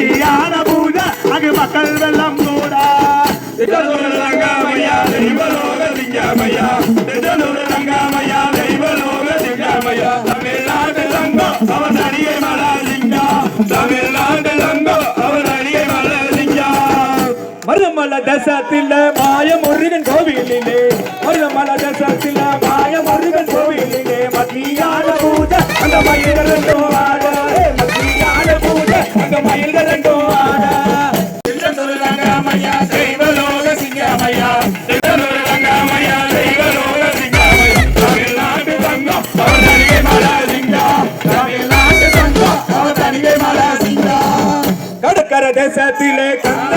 மத்தியான பூஜை அங்கு மக்கள் வெள்ளம் கூட ரங்கமையா தெய்வலோக சிங்கமையா ரங்கமையா தெய்வலோக சிங்கமையா தமிழ்நாட்டு தங்கம் அவன் அடியை மலர்லிங்கா தமிழ்நாட்டு தங்கம் அவன் அடியை மலர்லிங்கா மருதமல தேசத்தில் மாய முருகன் கோவிலிலே மருதமல தேசத்தில் மாய முருகன் கோவிலிலே மத்தியான பூஜை அந்த மயில்கள் ரெண்டும் ஆட மத்தியான பூஜை அந்த மயில்கள் ரெண்டும் ஆட ரங்கமையா தெய்வலோக சிங்கமையா ரங்கமையா தெய்வலோக சிங்கமையா தமிழ்நாட்டு தங்கம் அவன் அடியை மலர்லிங்கா தமிழ்நாட்டு தங்கம் அவன் அடியை மலர்லிங்கா கடற்கரை தேசத்திலே கந்த